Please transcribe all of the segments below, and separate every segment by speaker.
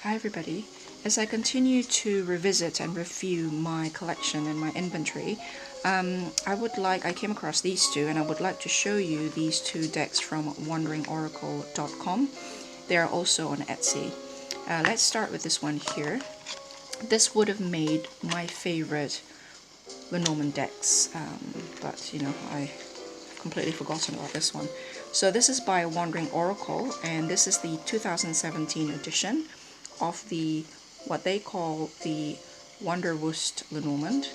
Speaker 1: Hi everybody. As I continue to revisit and review my collection and my inventory, I came across these two and I would like to show you these two decks from wanderingoracle.com. They are also on Etsy. Let's start with this one here. This would have made my favorite Lenormand decks, but you know, I completely forgotten about this one. So this is by Wandering Oracle, and this is the 2017 edition of the what they call the Wanderwust Lenormand.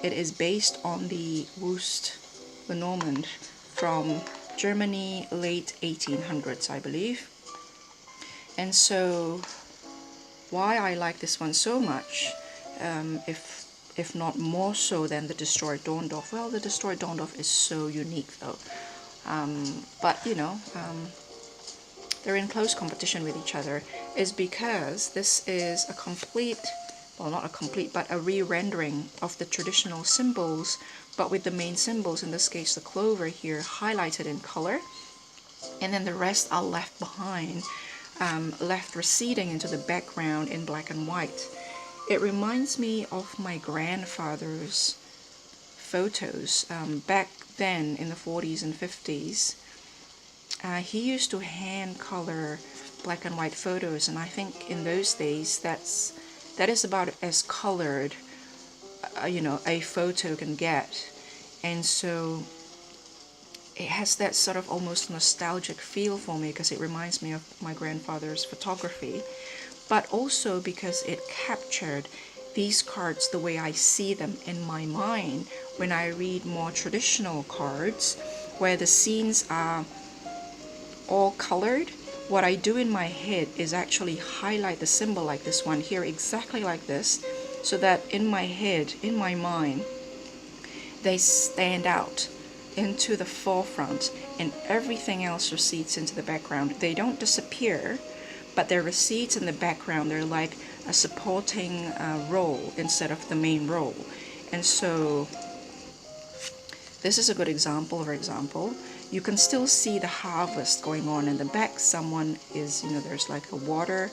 Speaker 1: It is based on the Wust Lenormand from Germany, late 1800s, I believe. And so why I like this one so much, if not more so than the Destroyed Dawndoff. Well, the Destroyed Dawndoff is so unique though. But you know, they're in close competition with each other, is because this is a complete, well not a complete, but a re-rendering of the traditional symbols, but with the main symbols, in this case the clover here, highlighted in color, and then the rest are left behind, left receding into the background in black and white. It reminds me of my grandfather's photos back then in the 40s and 50s. He used to hand color black and white photos, and I think in those days that is about as colored you know, a photo can get. And so it has that sort of almost nostalgic feel for me because it reminds me of my grandfather's photography, but also because it captured these cards the way I see them in my mind when I read more traditional cards where the scenes are all colored. What I do in my head is actually highlight the symbol like this one here, exactly like this, so that in my head, in my mind, they stand out into the forefront and everything else recedes into the background. They don't disappear, but their recedes in the background. They're like a supporting role instead of the main role. And so this is a good example. For example, you can still see the harvest going on in the back. Someone is, you know, there's like a water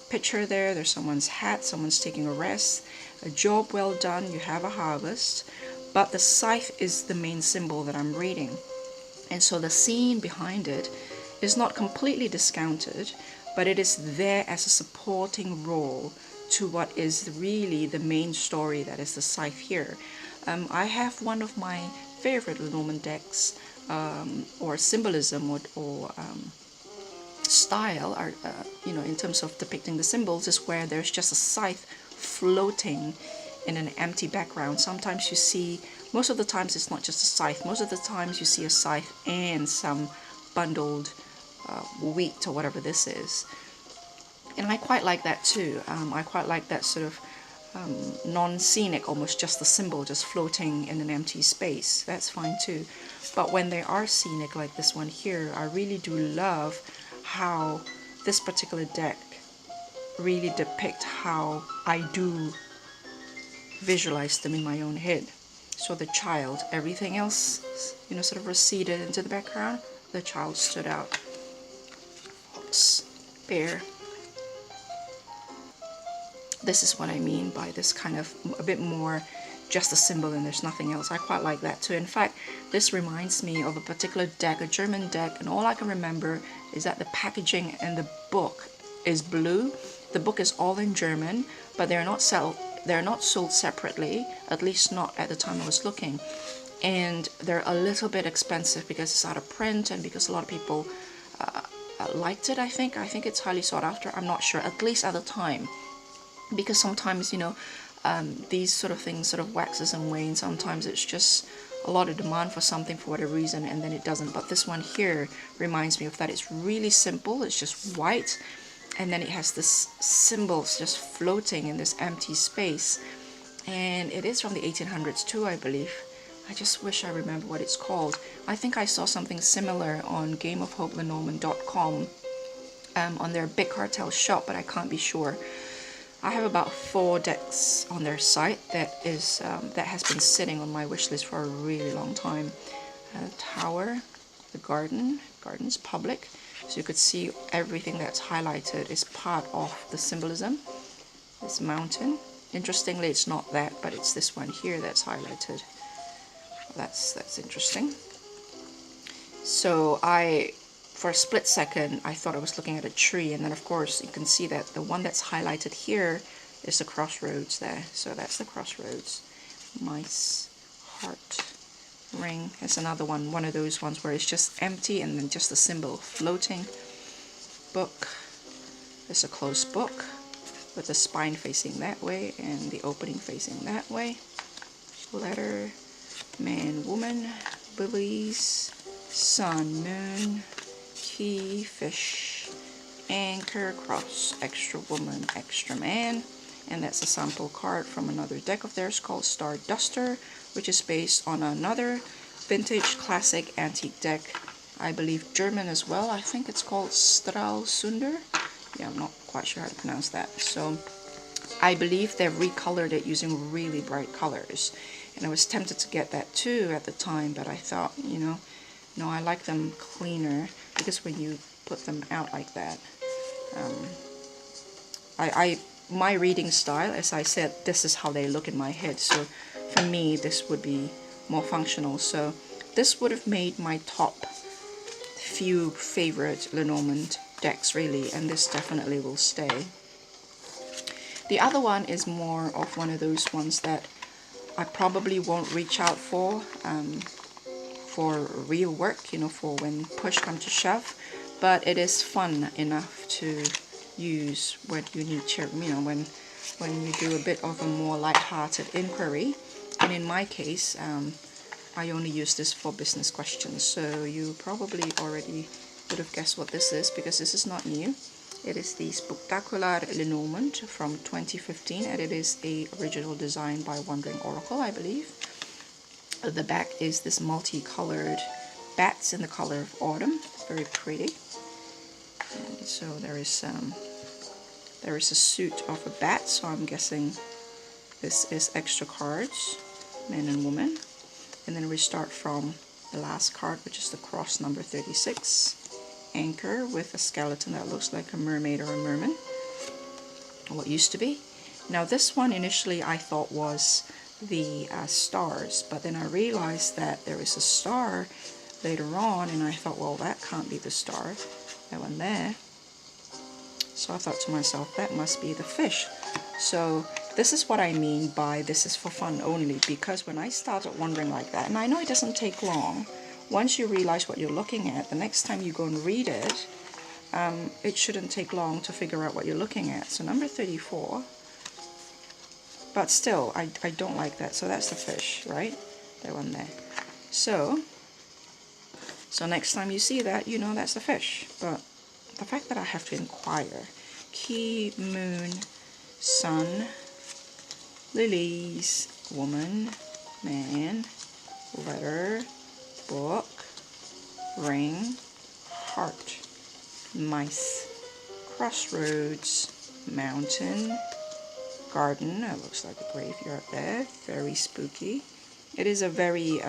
Speaker 1: pitcher there, there's someone's hat, someone's taking a rest, a job well done, you have a harvest. But the scythe is the main symbol that I'm reading, and so the scene behind it is not completely discounted, but it is there as a supporting role to what is really the main story, that is the scythe here. I have one of my favorite Lenormand decks, or symbolism, or style, or you know, in terms of depicting the symbols, is where there's just a scythe floating in an empty background. Sometimes you see, most of the times it's not just a scythe, most of the times you see a scythe and some bundled wheat or whatever this is. And I quite like that too. I quite like that sort of non-scenic, almost just the symbol just floating in an empty space. That's fine too. But when they are scenic like this one here, I really do love how this particular deck really depict how I do visualize them in my own head. So the child, everything else, you know, sort of receded into the background. The child stood out. Fox, bear. This is what I mean by this kind of a bit more just a symbol and there's nothing else. I quite like that too. In fact, this reminds me of a particular deck, a German deck, and all I can remember is that the packaging and the book is blue. The book is all in German, but they're not sold separately, at least not at the time I was looking. And they're a little bit expensive because it's out of print and because a lot of people liked it, I think. I think it's highly sought after. I'm not sure, at least at the time. Because sometimes, you know, these sort of things sort of waxes and wanes. Sometimes it's just a lot of demand for something for whatever reason, and then it doesn't. But this one here reminds me of that. It's really simple. It's just white, and then it has this symbols just floating in this empty space. And it is from the 1800s too, I believe. I just wish I remember what it's called. I think I saw something similar on gameofhopelenormand.com on their Big Cartel shop, but I can't be sure. I have about 4 decks on their site that has been sitting on my wish list for a really long time. Tower, the garden's public, So you could see everything that's highlighted is part of the symbolism. This mountain. Interestingly, it's not that, but it's this one here that's highlighted. That's interesting. So for a split second, I thought I was looking at a tree, and then of course you can see that the one that's highlighted here is the crossroads there. So that's the crossroads. Mice, heart, ring. It's another one of those ones where it's just empty and then just a symbol floating. Book. It's a closed book with the spine facing that way and the opening facing that way. Letter, man, woman, lilies, sun, moon, key, fish, anchor, cross, extra woman, extra man. And that's a sample card from another deck of theirs called Star Duster, which is based on another vintage classic antique deck, I believe German as well. I think it's called Stralsunder. Yeah, I'm not quite sure how to pronounce that. So I believe they've recolored it using really bright colors, and I was tempted to get that too at the time, but I thought, you know, no, I like them cleaner, because when you put them out like that, my reading style, as I said, this is how they look in my head. So for me, this would be more functional. So this would have made my top few favorite Lenormand decks really, and this definitely will stay. The other one is more of one of those ones that I probably won't reach out for real work, you know, for when push comes to shove, but it is fun enough to use when you need to, you know, when you do a bit of a more light-hearted inquiry. And in my case, I only use this for business questions, so you probably already would have guessed what this is, because this is not new. It is the Spooktacular Lenormand from 2015, and it is a original design by Wandering Oracle, I believe. The back is this multicolored bats in the color of autumn, very pretty. And so there is a suit of a bat, so I'm guessing this is extra cards, men and women. And then we start from the last card, which is the cross number 36. Anchor with a skeleton that looks like a mermaid or a merman, or what used to be. Now this one initially I thought was the stars, but then I realized that there is a star later on, and I thought, well, that can't be the star, that one there. So I thought to myself, that must be the fish. So this is what I mean by this is for fun only, because when I started wondering like that, and I know it doesn't take long, once you realize what you're looking at, the next time you go and read it, it shouldn't take long to figure out what you're looking at. So number 34, but still, I don't like that. So that's the fish, right? That one there. So next time you see that, you know that's the fish. But the fact that I have to inquire, key, moon, sun, lilies, woman, man, letter, book, ring, heart, mice, crossroads, mountain, garden. It looks like a graveyard there. Very spooky. It is a very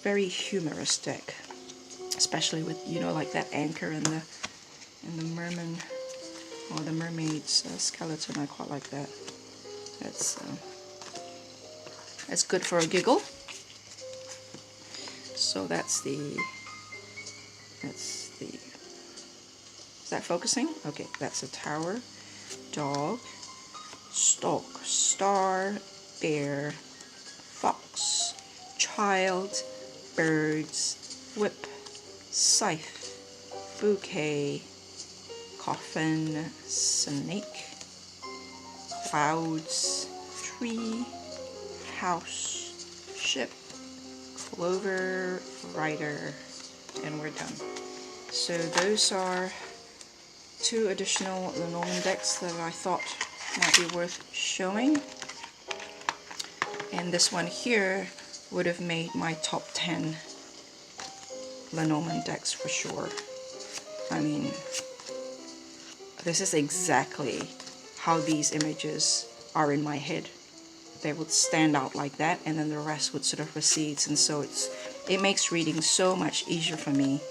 Speaker 1: very humorous deck, especially with, you know, like that anchor and the merman or the mermaid's skeleton. I quite like that. That's good for a giggle. So that's the is that focusing? Okay, that's a tower, dog, stork, star, bear, fox, child, birds, whip, scythe, bouquet, coffin, snake, clouds, tree, house, ship, clover, rider, and we're done. So those are two additional Lenormand decks that I thought might be worth showing. And this one here would have made my top 10 Lenormand decks for sure. I mean, this is exactly how these images are in my head. They would stand out like that, and then the rest would sort of recede, and so it makes reading so much easier for me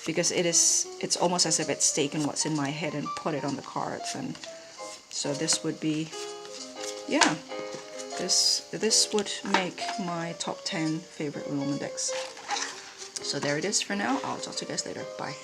Speaker 1: because it's almost as if it's taken what's in my head and put it on the cards. And so this would be, yeah, this would make my top 10 favorite Lenormand decks. So there it is for now. I'll talk to you guys later. Bye.